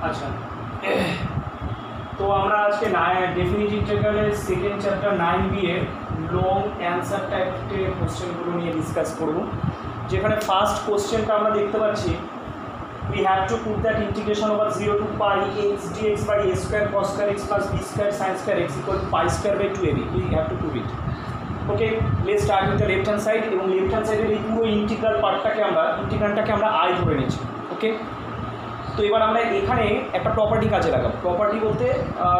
আচ্ছা, তো আমরা আজকে ডেফিনিট ইন্টিগ্রালের সেকেন্ড চ্যাপ্টার 9b এর লং অ্যান্সার টাইপের কোশ্চেনগুলো নিয়ে ডিসকাস করব। যেখানে ফার্স্ট কোশ্চেনটা আমরা দেখতে পাচ্ছি, we have to prove that integration over 0 to pi x dx by a square cos square x plus b square sin square x equal to pi square by 2ab. We have to prove it. Okay, let's start with the left hand side. এবং left hand সাইডের এই পুরো ইন্টিগ্রালটাকে আমরা I ধরে নিচ্ছি। ওকে, তো এবার আমরা এখানে একটা প্রপার্টি কাজে লাগাবো। প্রপার্টি বলতে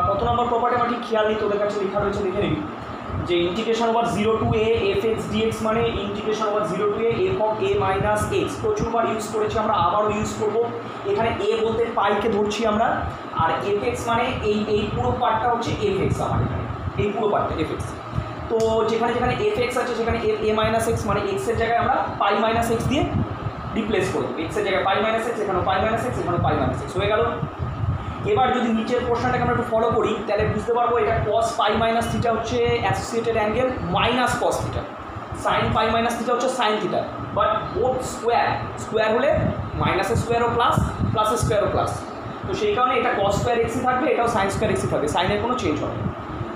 কত নম্বর প্রপার্টি আমার ঠিক খেয়াল নেই, তোদের কাছে লেখা রয়েছে, দেখে নিবি যে integration over 0 to a f x dx মানে integration over 0 to a f of a minus x. প্রচুরবার ইউজ করেছি আমরা, আবারও ইউজ করব। এখানে এ বলতে পাইকে ধরছি আমরা, আর এফ এক্স মানে এই পুরো পার্টটা হচ্ছে এফ এক্স। আমার এখানে এই পুরো পার্টটা এফ এক্স। তো যেখানে যেখানে এফ এক্স আছে সেখানে এ মাইনাস এক্স মানে এক্সের জায়গায় আমরা পাই মাইনাস এক্স দিয়ে রিপ্লেস করবো। এক্সের জায়গায় পাই মাইনাস এক্স, এখানেও পাই মাইনাস এক্স, এখানেও পাই মাইনাস এক্স হয়ে গেল। এবার যদি নিচের পোর্শনটাকে আমরা একটু ফলো করি তাহলে বুঝতে পারবো এটা কস পাই মাইনাস থিটা হচ্ছে associated angle minus cos theta, sine pi minus theta হচ্ছে sine theta. But both square হলে মাইনাসের স্কোয়ারও প্লাস, প্লাসের স্কোয়ারও প্লাস। তো সেই কারণে এটা কস স্কোয়ার এক্সই থাকবে, এটাও সাইন স্কোয়ার এক্সই থাকবে, সাইনের কোনো চেঞ্জ হবে না।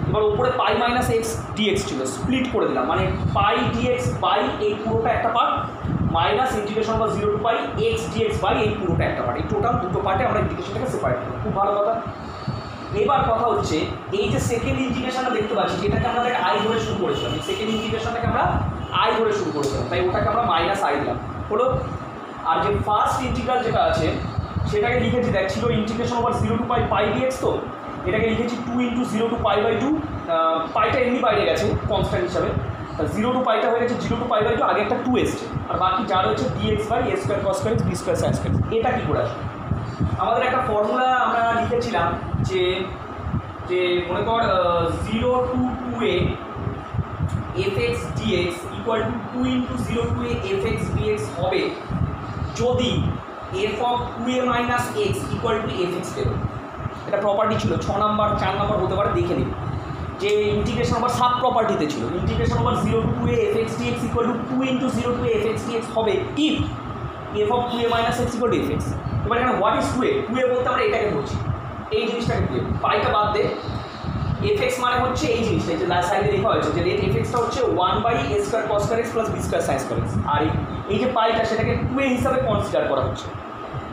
এবার উপরে পাই মাইনাস এক্স ডিএক্স ছিল, স্প্লিট করে দিলাম, মানে পাই ডিএক্স বাই এই পুরোটা একটা পার্ট মাইনাস ইন্টিগ্রেশন বা 0 to pi x dx by এই পুরোটা একটা পার্ট। এই টোটাল দুটো পার্টে আমরা ইন্টিগ্রেশনটাকে সেপারেট করবো। খুব ভালো কথা। এবার কথা হচ্ছে এই যে সেকেন্ড ইন্টিগ্রেশনটা দেখতে পাচ্ছি, যেটাকে আমরা আই ধরে শুরু করেছিলাম, এই সেকেন্ড ইন্টিগ্রেশনটাকে আমরা আই ধরে শুরু করেছিলাম, তাই ওটাকে আমরা মাইনাস আই দিলাম হলো। আর যে ফার্স্ট ইন্টিগ্রাল যেটা আছে সেটাকে লিখেছি, দেখ ছিল integration over 0 to pi pi dx, তো এটাকে লিখেছি 2 × 0 টু পাই বাই 2। পাইটা এমনি বাইরে গেছে কনস্ট্যান্ট হিসাবে, 0 টু পাইটা হয়ে গেছে 0 টু পাই বাই 2, আগে একটা 2 এসছে, আর বাকি যা রয়েছে dx by a square cos square x b square sine square. এটা কী করে আসবে? আমাদের একটা ফর্মুলা আমরা লিখেছিলাম যে মনে কর 0 to 2a f x dx equal to 2 × 0 to a f x dx হবে যদি f of 2a minus x equal to f x বেরোয়। এটা প্রপার্টি ছিল, 6 নাম্বার 4 নাম্বার হতে পারে, দেখে নিন। যে ইন্টিগ্রেশন ওভার সাব প্রপার্টিতে ছিল, integration over 0 to 2a f x dx equal to 2 × 0 to f x dx হবে if f of 2a minus x equal to f x. এবার এখানে হোয়াট ইজ 2a? 2a বলতে আমরা এটাকে ধরছি, এই জিনিসটাকে দিয়ে পাইটা বাদ দে। এফ এক্স মানে হচ্ছে এই জিনিসটা, যে সাইডে লেখা হয়েছে যে এফ এক্সটা হচ্ছে 1 by a square cos square x plus b square sine square x. আর এই যে পাইটা সেটাকে 2a হিসাবে কনসিডার করা হচ্ছে।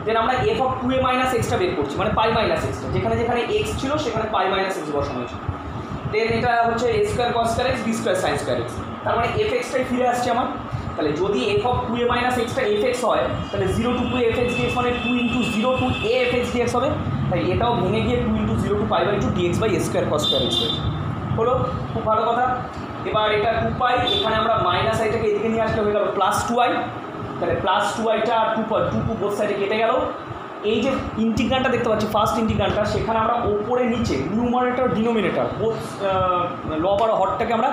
দেন আমরা F of 2a minus extra বের করছি, মানে পাই মাইনাস এক্সটা, যেখানে যেখানে এক্স ছিল সেখানে পাই মাইনাস এক্স বসানো হয়েছে। দেন এটা হচ্ছে a square cos square x b square sine square x. তার মানে এফ এক্সটাই ফিরে আসছে আমার। তাহলে যদি এফ অফ 2a মাইনাস এক্সটা এফ এক্স হয় তাহলে 0 টু 2 এফ এক্স ডিএক্স মানে 2 × 0 to a f x dx হবে। তাই এটাও ভেঙে গিয়ে 2 × 0 to pi by 2 dx by a square cos square x হলো। খুব ভালো কথা। এবার এটা 2 পাই, এখানে আমরা মাইনাস আইটাকে এদিকে নিয়ে আসলে হয়ে গেল প্লাস 2i। তাহলে প্লাস 2iটা আর 2 বোথ সাইডে কেটে গেল। এই যে ইন্টিগ্রালটা দেখতে পাচ্ছি ফার্স্ট ইন্টিগ্রালটা, সেখানে আমরা ওপরে নিচে নিউমারেটর ডিনোমিনেটর বোথ লব আর হরটাকে আমরা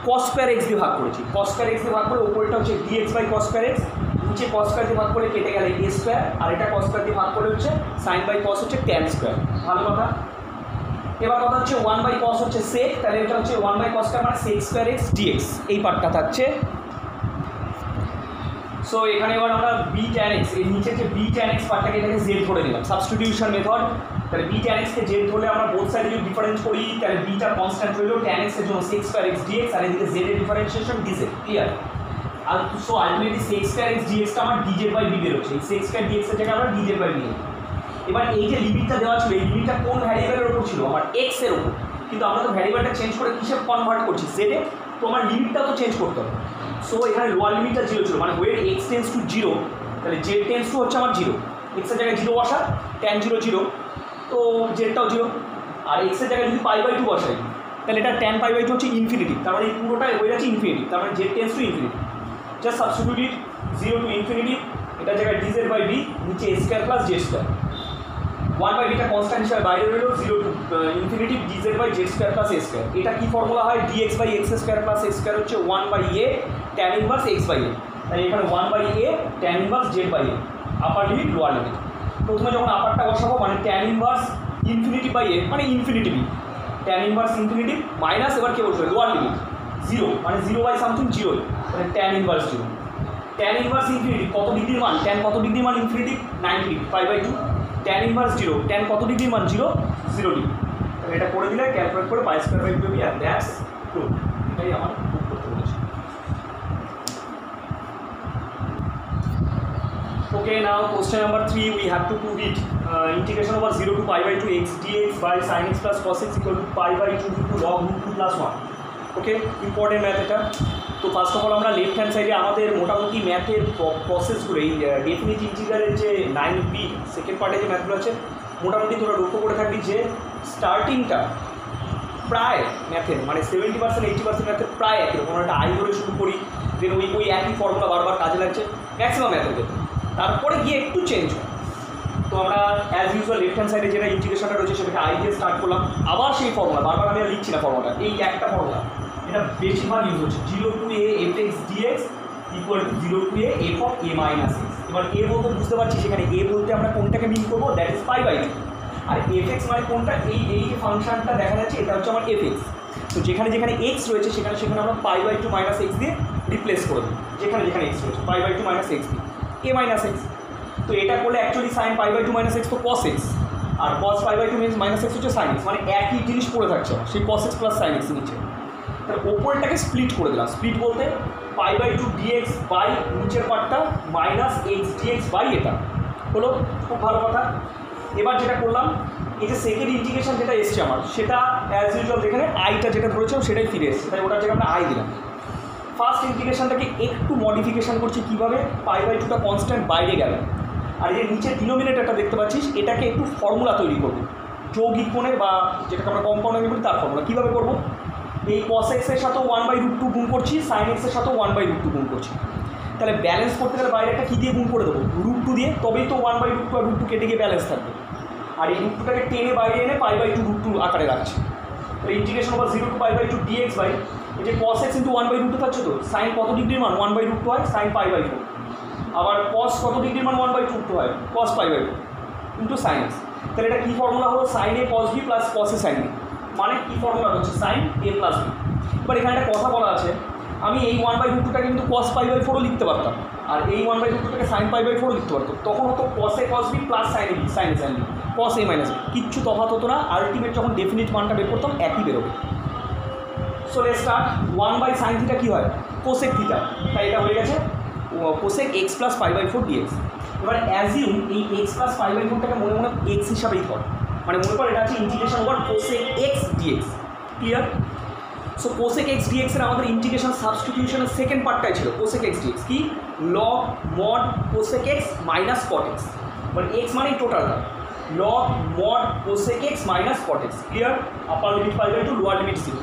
কস স্কোয়ার এক্স দিয়ে ভাগ করেছি। কস স্কোয়ার এক্স দিয়ে ভাগ করে ওপরেটা হচ্ছে dx by cos square x, নিচে কস স্কোয়ার দিয়ে ভাগ করে কেটে গেলে এ স্কোয়ার, আর এটা কস স্কোয়ার দিয়ে ভাগ করে হচ্ছে সাইন বাই কস হচ্ছে ট্যান স্কোয়ার। ভালো কথা। এবার কথা হচ্ছে 1 বাই কস হচ্ছে সেক, তাহলে এটা হচ্ছে 1 বাই কস স্কোয়ার মানে সেক স্কোয়ার এক্স ডিএক্স, এই পার্টটা থাকছে। সো এখানে এবার আমরা বি ট্যান এক্স, এই নিচে যে বি ট্যান এক্স পার্টটাকে এটাকে জেড ধরে নিলাম, সাবস্টিটিউশন মেথড। তাহলে বি ট্যান এক্সকে জেড ধরলে আমরা বোথ সাইডে যদি ডিফারেন্স করি তাহলে বিটা কনস্ট্যান্ট রইল, ট্যান এক্সের জন্য সেক স্কোয়ার এক্স ডিএক্স, আর এদিকে জেড এর ডিফারেন্সিয়েশন ডিজেড। ক্লিয়ার? আর so ultimately sec square x ডিএক্সটা আমার ডিজেড বাই বি বেরোচ্ছে, এই সেক স্কোয়ার ডিএক্সের জায়গায় আমরা ডিজেড বাই বি। এবার এই যে লিমিটটা দেওয়া ছিল, এই লিমিটটা কোন ভ্যারিয়েবলের ওপর ছিল? আমার এক্স এর ওপর। কিন্তু আমরা তো ভ্যারিয়েবলটা চেঞ্জ করে কিসে কনভার্ট করছি? জেডে। তো আমার লিমিটটা তো চেঞ্জ করতে হবে। সো এখানে লোয়ার লিমিটটা 0 ছিল, মানে ওয়ের এক্স টেন্স টু 0, তাহলে জেড টেন্স টু হচ্ছে আমার 0। এক্সের জায়গায় 0 বসা, ট্যান 0 0, তো জেডটাও 0। আর এক্সের জায়গায় যদি পাই বাই 2 বসাই তাহলে এটা ট্যান পাই বাই 2 হচ্ছে ইনফিনিটি, তার মানে এই পুরোটাই হয়ে যাচ্ছে ইনফিনিটি, তার মানে z tends to infinity. Just substitute it 0 to infinity, এটার জায়গায় ডিজেড বাই বি, নিচে a square plus z square. 1 by beta constant হিসাবে বাইরে রইল, 0 to infinity dz by z square plus a square. এটা কি ফর্মুলা হয়? Dx by x square plus x square হচ্ছে 1 by a tan inverse x by a. তাই এখানে 1 by a tan inverse Z by a, upper limit lower limit. প্রথমে যখন আপারটা বসাবো মানে tan inverse infinity by a মানে infinity b, tan inverse infinity minus এবার কে বসবে? লোয়ার লিমিট 0 মানে 0 বাই সামথিং 0, মানে tan inverse 0। Tan inverse infinity কত ডিগ্রির মান? ট্যান কত ডিগ্রির মান? Infinity 90 degree, pi by 2। Tan inverse 0, tan কত ডিগ্রি মান 0 ডিগ্রি। তাহলে এটা করে দিলে ক্যালকুলেট করে পাই স্কয়ার বাই 2 আর দ্যাটস প্রুফ। এটাই আমার প্রুফ করতে বলেছে। Okay, now question number 3 we have to prove it. Integration over 0 to pi by 2 x dx by sin x plus cos x equal to pi by 2 into log root 2 plus 1. Okay, important math এটা। তো first of all আমরা left hand সাইডে আমাদের মোটামুটি ম্যাথের প্রসেসগুলো এই definite ইন্টিগ্রালের যে 9b সেকেন্ড পার্টে যে ম্যাথগুলো আছে মোটামুটি তোরা লক্ষ্য করে থাকবি যে স্টার্টিংটা প্রায় ম্যাথের মানে 70% 80% ম্যাথের প্রায় একই রকম। একটা আই ধরে শুরু করি, দেন ওই একই ফর্মুলা বারবার কাজে লাগছে ম্যাক্সিমাম ম্যাথের ক্ষেত্রে, তারপরে গিয়ে একটু চেঞ্জ হয়। তো আমরা অ্যাজ ইউজুয়াল লেফট হ্যান্ড সাইডে যেটা ইন্টিগ্রেশনটা রয়েছে সেটাকে আই দিয়ে স্টার্ট করলাম, আবার সেই ফর্মুলা বারবার আমি আর লিখছি না ফর্মুলাটা, এই একটা ফর্মুলা এটা বেশিরভাগ ইউজ হচ্ছে 0 to a fx dx equal two 0 to a f of a minus x। এবার a বলতে বুঝতে পারছি সেখানে a বলতে আমরা কোনটাকে মিন করবো, দ্যাট ইজ পাই বাই 2, আর fx মানে কোনটা, এই যে ফাংশনটা দেখা যাচ্ছে এটা হচ্ছে আমার fx। তো যেখানে যেখানে x রয়েছে সেখানে আমরা পাই বাই 2 মাইনাস এক্স দিয়ে রিপ্লেস করে দিই, যেখানে যেখানে x রয়েছে পাই বাই 2 মাইনাস এক্স দিয়ে a মাইনাস এক্স। তো এটা করলে actually sine pi by 2 minus x তো কস এক্স, আর cos pi by 2 means minus x হচ্ছে সাইন এক্স, মানে একই জিনিস পড়ে থাকছে সেই cos x plus sine x নিচে। তাহলে ওপরটাকে স্প্লিট করে দিলাম, স্প্লিট বলতে পাই বাই 2 ডিএক্স বাই নিচের পার্টটা মাইনাস এক্স ডিএক্স বাই এটা হলো, খুব ভালো কথা। এবার যেটা করলাম এই যে সেকেন্ড ইন্টিগ্রেশন যেটা এসছে আমার সেটা অ্যাজ ইউজুয়াল যেখানে আইটা যেটা ধরেছিলাম সেটাই ফিরে এসছে, তাই ওটার জায়গায় আমরা আই দিলাম। ফার্স্ট ইন্টিগ্রেশনটাকে একটু মডিফিকেশান করছি কীভাবে, পাই বাই 2টা কনস্ট্যান্ট বাইরে গেল, আর এই যে নিচের ডিনোমিনেটরটা দেখতে পাচ্ছিস এটাকে একটু ফর্মুলা তৈরি করবো যৌগিক কোণের বা যেটাকে আমরা কম্পাউন্ড বলি তার ফর্মুলা। কীভাবে করবো, এই cos x এর সাথেও 1/√2 গুণ করছি, sin x এর সাথেও 1/√2 গুণ করছি। তাহলে ব্যালেন্স করতে গেলে বাইরে একটা কী দিয়ে গুণ করে দেবো, √2 দিয়ে, তবেই তো 1/√2 আর √2 কেটে গিয়ে ব্যালেন্স থাকবে। আর এই √2টাকে টেনে বাইরে এনে পাই বাই 2 √2 আকারে রাখছে। তাহলে integration over 0 to pi by 2 dx by এই যে cos x ইন্টু 1/√2 থাকছে, তো সাইন কত ডিগ্রির মান 1/√2 হয়, সাইন পাই বাই 2, আবার cos কত ডিগ্রির মান 1/2 হয়, cos pi by 2 into sine x. তাহলে এটা কী ফর্মুলা হলো, sine a cos b plus cos a sine b, মানে কী ফর্মুলা হচ্ছে সাইন এ প্লাস বি। এবার এখানে একটা কথা বলা আছে, আমি এই 1/√2টাকে কিন্তু cos পাই বাই 4ও লিখতে পারতাম, আর এই 1/√2টাকে সাইন পাই বাই 4ও লিখতে পারতাম, তখন হতো cos a cos b plus sine a b, sine a sine b, cos a minus b, কিচ্ছু তফাৎ হতো না, আলটিমেট যখন ডেফিনিট মানটা বের করতাম একই বেরোবে। So let's start, 1/sin theta কী হয়, কোসেক থিটা, তাই এটা হয়ে গেছে cosec x plus pi by 4 dx. এবার অ্যাজিউম এই এক্স প্লাস পাই বাই 4টাকে মনে মনে এক্স হিসাবেই ধর, মানে মনে কর এটা হচ্ছে integration over cosec x dx, clear? So cosec x dx এর আমাদের ইন্টিগ্রেশন সাবস্টিটিউশনের সেকেন্ড পার্টটাই ছিল কোসেক এক্স ডিএক্স, কি log mod cosec x minus cot x, মানে এক্স মানে টোটালটা, log mod cosec x minus cot x, clear? Upper limit pi by 2, lower limit 0।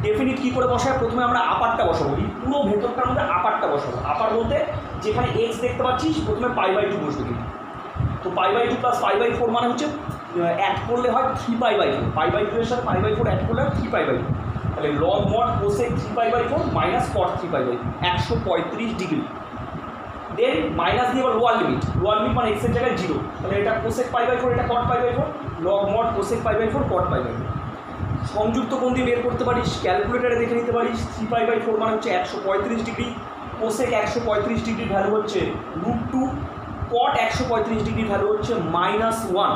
Definite কী করে বসায়, প্রথমে আমরা আপারটা বসাবো, এই পুরো ভেতরটার মধ্যে আপারটা বসাবো। আপার বলতে যেখানে এক্স দেখতে পাচ্ছিস প্রথমে পাই বাই 2 বসবে কিন্তু, তো pi by 2 plus pi by 4 মানে হচ্ছে অ্যাড করলে হয় 3 পাই বাই 4, পাই বাই 2 এর সাথে পাই বাই 4 অ্যাড করলে হয় 3 পাই বাই 2, তাহলে log mod cosec 3 pi by 4 minus cot 3 pi by 2, 135 degree. Then minus দিয়ে আবার লোয়ার লিমিট মানে এক্সের জায়গায় 0, তাহলে এটা কোসেক পাই বাই 4, এটা cot pi by 4, log mod cosec pi by 4 cot pi by 4। সংযুক্ত কোণ দিয়ে বের করতে পারিস, ক্যালকুলেটারে দেখে নিতে পারিস, 3 পাই বাই 4 মানে হচ্ছে 135 ডিগ্রি, কোসেক 135 ডিগ্রির ভ্যালু হচ্ছে √2, কট 135 ডিগ্রির ভ্যালু হচ্ছে -1,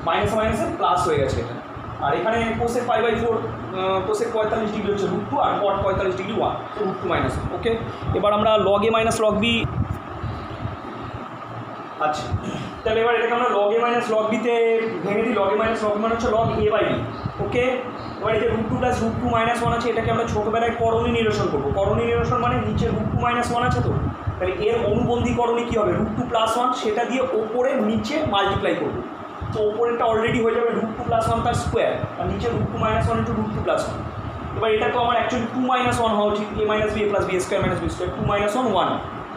মাইনাস মাইনাসে প্লাস হয়ে গেছে এটা। আর এখানে cosec pi by 4 cosec 45 degree হচ্ছে √2, আর কট 45 ডিগ্রি 1, তো √2 মাইনাস। ওকে, এবার আমরা লগ এ মাইনাস লগ বি, আচ্ছা তাহলে এবার এটাকে আমরা লগ এ মাইনাস লগ বিতে ভেঙে দিই, লগ এ মাইনাস লগ বি মানে হচ্ছে লগ এ বাই বি। ওকে, এবার এই যে √2 প্লাস √2 মাইনাস 1 আছে, এটাকে আমরা ছোটোবেলায় করণী নিরসন করবো। করণী নিরসন মানে নিচে √2 মাইনাস 1 আছে, তো তাহলে এর অনুবন্ধী করণী কী হবে, √2 প্লাস 1, সেটা দিয়ে ওপরে নিচে মাল্টিপ্লাই করবো, তো ওপরেরটা অলরেডি হয়ে যাবে √2 প্লাস 1 তার স্কোয়ার, আর নিচে √2 মাইনাস 1 ইন্টু √2 প্লাস 1। এবার এটা তো আমার অ্যাকচুয়ালি 2 মাইনাস 1 হওয়া উচিত, a minus b a plus b square minus b square, 2 minus 1 1।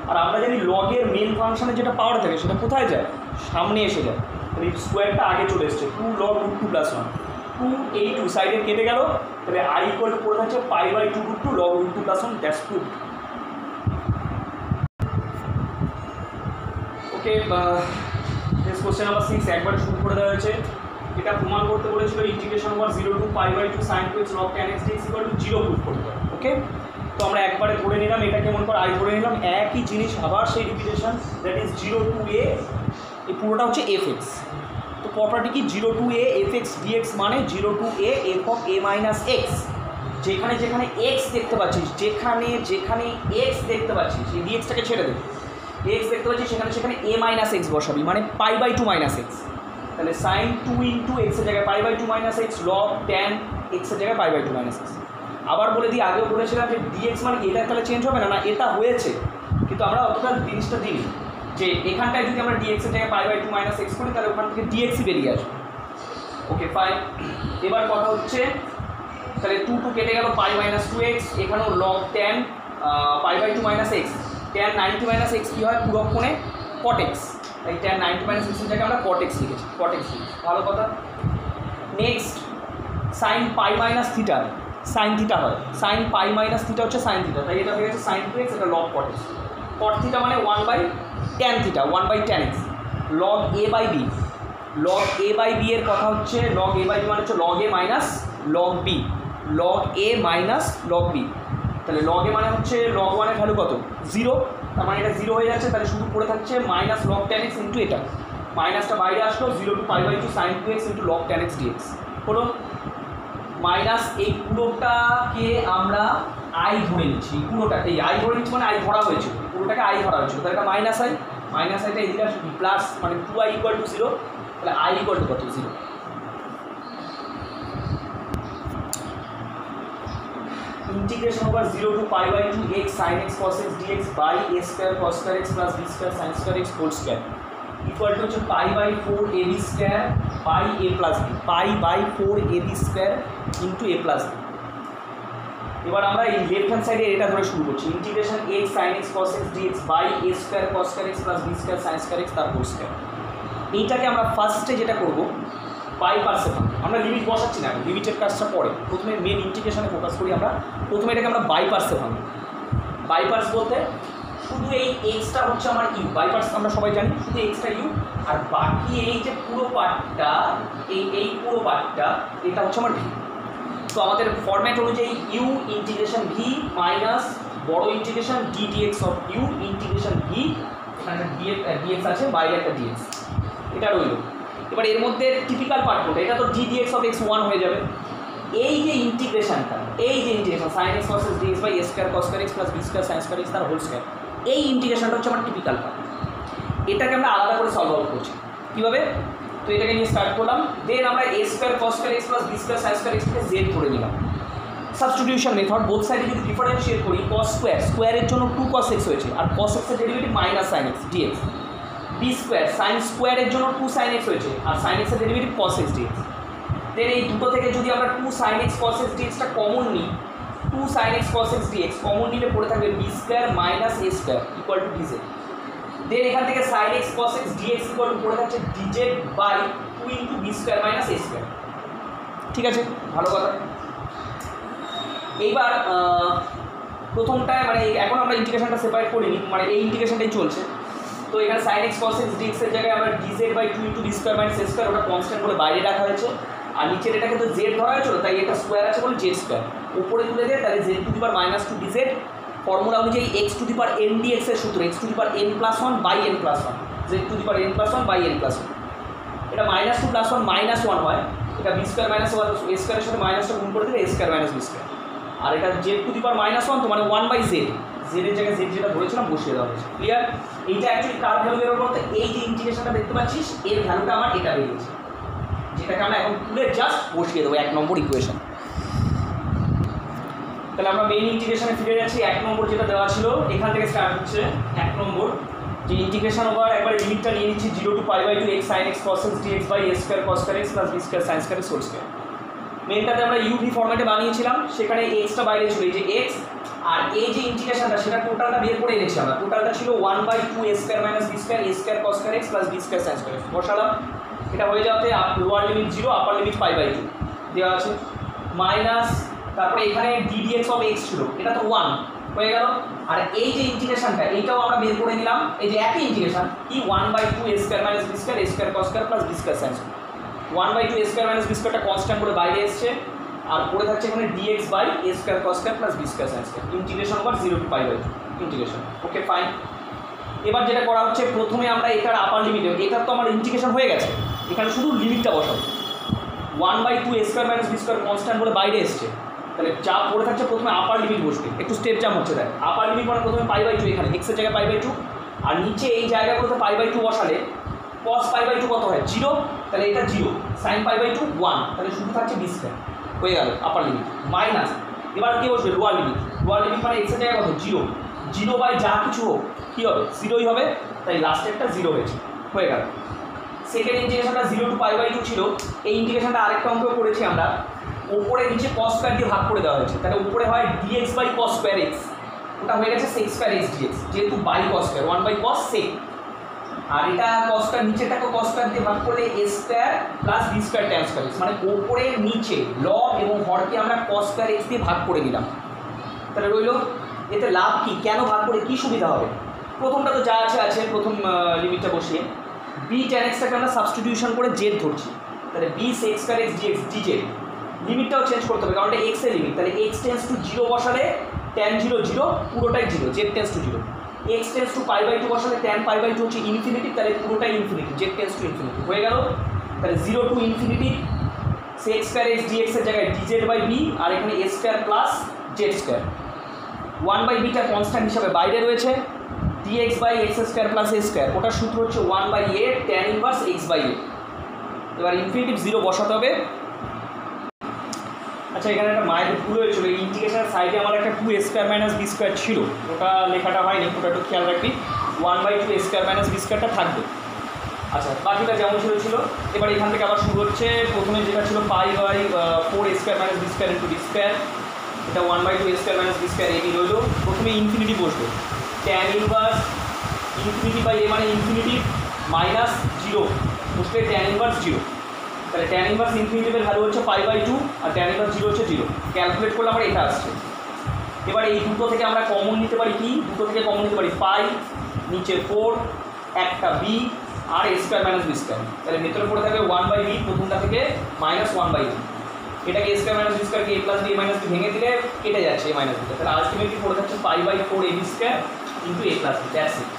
আর আমরা জানি লগের মেন ফাংশনে যেটা পাওয়ার থাকে সেটা কোথায় যায়, সামনে এসে যায়, তাহলে এই স্কোয়ারটা আগে চলে এসছে, 2 log √2 প্লাস 1, 2 এই 2 সাইডে কেটে গেল, তাহলে আই ইকুয়াল করে থাকছে pi by 2 √2 log √2 plus 1, that's proof. Okay, next question number 6 একবারে শুরু করে দেওয়া হয়েছে। এটা প্রমাণ করতে বলেছিল integration over 0 to pi by 2 sin 2x log tan x dx equal to 0 proof করতে হবে। ওকে, তো আমরা একবারে ধরে নিলাম, এটাকে মনে কর আই ধরে নিলাম, একই জিনিস আবার সেই repetition, that is 0 to a এই পুরোটা হচ্ছে এফ এক্স। তো প্রপার্টি কি 0 to a f x dx মানে 0 to a f of a minus x. যেখানে যেখানে এক্স দেখতে পাচ্ছিস, যেখানে যেখানে এক্স দেখতে পাচ্ছিস, এই ডিএক্সটাকে ছেড়ে দে, এক্স দেখতে পাচ্ছিস সেখানে সেখানে এ মাইনাস এক্স বসাবি, মানে π/2 মাইনাস এক্স। তাহলে সাইন 2 ইন্টু এক্সের জায়গায় π/2 মাইনাস এক্স, লগ ট্যান এক্সের জায়গায় π/2 মাইনাস এক্স। আবার বলে দিই, আগেও বলেছিলাম যে ডিএক্স মানে এটা তাহলে চেঞ্জ হবে না, না এটা হয়েছে, কিন্তু আমরা অতটা জিনিসটা দিই যে এখানটায় যদি আমরা ডিএক্সের জায়গায় π/2 মাইনাস এক্স করি তাহলে ওখান থেকে ডিএক্সই বেরিয়ে আসবে। ওকে ফাইন। এবার কথা হচ্ছে তাহলে 2 2 কেটে গেল, π-2x, এখানেও log tan π/2 minus x, tan 90 minus x কী হয় পুরো কোণে cot x, তাই ট্যান 90 মাইনাস এক্সের জায়গায় আমরা cot x লিখেছি, cot x লিখেছি, ভালো কথা। Next sign pi minus theta, sine theta হয়, সাইন পাই মাইনাস থিটা হচ্ছে সাইন থিটা, তাই এটা হয়ে গেছে সাইন 2x, এটা log cot x, cot theta মানে 1/tan theta, 1/tan x, log a/b, log a/b এর কথা হচ্ছে লগ a/b মানে হচ্ছে log a minus log b, log a minus log b। তাহলে লগ a মানে হচ্ছে লগ 1 এর ভ্যালু কত 0, তার মানে এটা 0 হয়ে যাচ্ছে, তাহলে শুধু পড়ে থাকছে minus log tan x into এটা, মাইনাসটা বাইরে আসলো, 0 to π/2 sin 2x into log tan x dx হলো। মাইনাস এই পুরোটাকে আমরা আই ধরে নিচ্ছি, পুরোটাকে আই ধরে নিচ্ছি মানে আই ধরা হয়েছে, পুরোটাকে আই ধরা হয়েছিল, তাহলে এটা মাইনাস আই, মাইনাস আইটা এদিকে আসবে প্লাস, মানে 2i = 0, তাহলে i = কত 0। Integration over 0 to π/2 x sin x cos x dx by a square cos square x plus b square sin square x whole square equal to π/4 ab square by a plus b, π/4 ab square into a plus b। এবার আমরা এই left hand সাইডে এটা ধরে শুরু করছি, integration x sin x cos x dx by a square cos square x plus b square sin square x তার whole square. এইটাকে আমরা ফার্স্টে যেটা করব পাই পার্সে ভাঙবো, আমরা লিমিট বসাচ্ছি না, লিমিটের কাজটা পরে, প্রথমে মেন ইন্টিগ্রেশনে ফোকাস করি আমরা। প্রথমে এটাকে আমরা বাই পার্সে ভাঙবো। বাই পার্স বলতে শুধু এই এক্সটা হচ্ছে আমার ইউ, বাই পার্স আমরা সবাই জানি শুধু এক্সটা ইউ, আর বাকি এই যে পুরো পার্টটা, এই পুরো পার্টটা এটা হচ্ছে আমার ভি। তো আমাদের ফরম্যাট অনুযায়ী ইউ ইন্টিগ্রেশন ভি মাইনাস বড় integration d dx of u integration v, এখানে ডিএক্স আছে, বাইরে একটা ডিএক্স, এটা রইল। এবার এর মধ্যে টিপিক্যাল পার্ট কোনটা, এটা তো ডি ডিএক্স অফ এক্স 1 হয়ে যাবে। এই যে ইন্টিগ্রেশনটা, এই যে integration sine x cos x dx by a square cos square x plus b square sine square x তার হোল স্কয়ার, এই ইন্টিগ্রেশনটা হচ্ছে আমার টিপিক্যাল পার্ট। এটাকে আমরা আলাদা করে সলভ আউট করছি কীভাবে, তো এটাকে নিয়ে স্টার্ট করলাম। দেন আমরা a square cos square x plus b square sine square এক্সকে জেড করে নিলাম। সাবস্টিটিউশন মেথড, বোথ সাইডে যদি ডিফারেন্সিয়েট করি, কস স্কয়ার, স্কয়ারের জন্য 2 cos x হয়েছে, আর cos x এর derivative minus sine x dx, b square sine স্কোয়ারের জন্য 2 sin x হয়েছে, আর সাইন এক্সের derivative cos x dx। Then এই দুটো থেকে যদি আমরা 2 sin x cos x dxটা কমন নিই, 2 sin x cos x dx common নিলে পড়ে থাকবে b square minus a square equal to dz. Then এখান থেকে sin x cos x dx equal to পড়ে থাকছে dz by 2 into b square minus a square. ঠিক আছে, ভালো কথা। এইবার প্রথমটায় মানে এখন আমরা ইন্টিগ্রেশনটা সেপারেট করিনি, মানে এই ইন্টিগ্রেশনটাই চলছে। তো এখানে sin x cos x dx এর জায়গায় আমরা dz by 2 into b square minus a square, ওটা কনস্ট্যান্ট বলে বাইরে রাখা হয়েছে, আর নিচের এটাকে তো জেড ধরা হয়েছিল, তাই এটা স্কোয়ার আছে বলে জেড স্কোয়ার উপরে তুলে দেয়, তাহলে z to the power minus 2 dz. Formula অনুযায়ী x to the power n dx এর সূত্র x to the power n+1 by n+1, z to the power n+1 by n+1। এটা -2 + 1 -1 হয়, এটা বি স্কোয়ার মাইনাস এ স্কোয়ারের সাথে মাইনাসটা গুণ করে দিলে এ স্কোয়ার মাইনাস বি স্কোয়ার, আর এটা জেড টু দি পাওয়ার -1 তো মানে 1/z, জেডের জায়গায় জেড যেটা ধরেছিলাম বসিয়ে দেওয়া হয়েছে। ক্লিয়ার? এইটা অ্যাকচুয়ালি কার ভ্যালু বেরোর বলতে এই যে ইন্টিগ্রেশনটা দেখতে পাচ্ছিস এর ভ্যালুটা আমার এটা বেরিয়েছে, যেটাকে আমরা এখন তুলে জাস্ট বসিয়ে দেবো 1 নম্বর ইকুয়েশন। তাহলে আমরা মেইন ইন্টিগ্রেশনে ফিরে যাচ্ছি। 1 নম্বর যেটা দেওয়া ছিল এখান থেকে স্টার্ট হচ্ছে 1 নম্বর, যে ইন্টিগ্রেশন ওভার একবার লিমিটটা নিয়ে নিচ্ছি 0 to π/2 x sin x cos x dx by a square cos square x plus b square sin square x whole square. মেনটাতে আমরা ইউভি ফরম্যাটে বানিয়েছিলাম, সেখানে এক্সটা বাইরে ছিল, এই যে এক্স, আর এই যে ইন্টিগ্রেশনটা সেটা টোটালটা বের করে এনেছি আমরা, টোটালটা ছিল 1/2 a square minus b square a square cos square x plus b square sin square x বসালাম। এটা হয়ে যাওয়াতে লোয়ার লিমিট 0 আপার লিমিট π/2 দেওয়া আছে, মাইনাস তারপরে এখানে ddx অফ x ছিল, এটা তো 1 হয়ে গেল। আর এই যে ইন্টিগ্রেশনটা এইটাও আমরা বের করে নিলাম, এই যে একই ইন্টিগ্রেশন কি 1/2 a square minus b square a square cos square plus b square sin square, 1/2 a square minus b স্কয়ারটা কনস্ট্যান্ট বলে বাইরে এসছে, আর পড়ে থাকছে এখানে dx by a square cos square plus b square sin square, integration over 0 to π/2 integration. Okay fine. এবার যেটা করা হচ্ছে, প্রথমে আমরা এটার আপার লিমিট, এটার তো আমার ইন্টিগ্রেশন হয়ে গেছে, এখানে শুধু লিমিটটা বসাবো। 1/2 a square minus b square constant বলে বাইরে এসছে, তাহলে যা পড়ে থাকছে প্রথমে আপার লিমিট বসবে, একটু স্টেপ জাম্প হচ্ছে। দেখ আপার লিমিট মানে প্রথমে π/2, এখানে এক্সের জায়গায় π/2, আর নিচে এই জায়গাগুলোতে π/2 বসালে cos π/2 কত হয় 0, তাহলে এটা 0, sin π/2 1, তাহলে শুধু থাকছে বি স্কোয়ার, হয়ে গেল আপার লিমিট। মাইনাস এবার কি বসবে লোয়ার লিমিট, লোয়ার লিমিট মানে এক্সের জায়গায় কত 0, 0 যা কিছু হোক কী হবে 0ই হবে, তাই লাস্টেরটা 0 হয়েছে, হয়ে গেল। সেকেন্ড ইন্টিগ্রেশনটা 0 to π/2 ছিল, এই ইন্টিগ্রেশনটা আরেকটা অঙ্ক করেছি আমরা, উপরে নিচে cos স্কয়ার দিয়ে ভাগ করে দেওয়া হয়েছে, তাহলে উপরে হয় dx/cos স্কয়ার x, ওটা হয়ে গেছে sec স্কয়ার x dx, যেহেতু by cos square 1/cos sec, আর এটা cos স্কয়ার নিচেটাকে cos স্কয়ার দিয়ে ভাগ করলে a square plus b square tan square x, মানে উপরে নিচে লব এবং হরকে আমরা cos স্কয়ার x দিয়ে ভাগ করে নিলাম। তাহলে রইল এতে লাভ কি, কেন ভাগ করে কি সুবিধা হবে? প্রথমটা তো যা আছে প্রথম লিমিটটা বসিয়ে b tan x টাকে আমরা সাবস্টিটিউশন করে z ধরছি, তাহলে b sec square x dx dz, লিমিটটাও চেঞ্জ করতে হবে কারণ এটা x এর লিমিট, তাহলে x টেন্স টু 0 বসালে tan 0 0 পুরোটাই 0, z tends to 0, x tends to π/2 বসালে tan π/2 হচ্ছে ইনফিনিটি, তাহলে পুরোটাই infinity, z tends to infinity, হয়ে গেল। তাহলে 0 to infinity sec square x dx এর জায়গায় dz/b, আর এখানে a square plus z square, 1/b টা কনস্ট্যান্ট হিসাবে বাইরে রয়েছে, dx/x square plus a square, ওটার সূত্র হচ্ছে 1/a tan ইনভার্স x/a। এবার ইনফিনিটিভ 0 বসাতে হবে। আচ্ছা এখানে একটা মায়ের ভুল হয়েছিল, এই ইন্টিগ্রেশনের সাইডে আমার একটা 2a square minus b square ছিল, ওটা লেখাটা হয়নি, ওটা একটু খেয়াল রাখবি, 1/2 a স্কয়ার মাইনাস বি স্কয়ারটা থাকবে। আচ্ছা বাকিটা যেমন ছিল। এবার এখান থেকে আবার শুরু হচ্ছে, প্রথমে যেটা ছিল π/4 a square minus b square into d square, এটা 1/2 a square minus b square ab রইল, প্রথমে ইনফিনিটি বসবে, tan inverse infinity by a মানে ইনফিনিটি মাইনাস 0 বসলে tan ইনভার্স 0, তাহলে tan ইনভার্স ইনফিনিটিভের ভ্যালু হচ্ছে π/2 আর tan ইনভার্স 0 হচ্ছে 0, ক্যালকুলেট করলে আমার এটা আসছে। এবার এই দুটো থেকে আমরা কমন নিতে পারি, কি দুটো থেকে কমন নিতে পারি, পাই নিচে 4 একটা b আর a square minus b square, তাহলে ভেতরে পড়ে থাকবে 1/b, প্রথমটা থেকে মাইনাস 1/b, এটাকে a স্কয়ার মাইনাস বি স্কয়ারকে a plus b minus b ভেঙে দিলে কেটে যাচ্ছে a মাইনাস b, তাহলে আলটিমেটলি পড়ে থাকছে π/4 ab square into a plus b, that's it.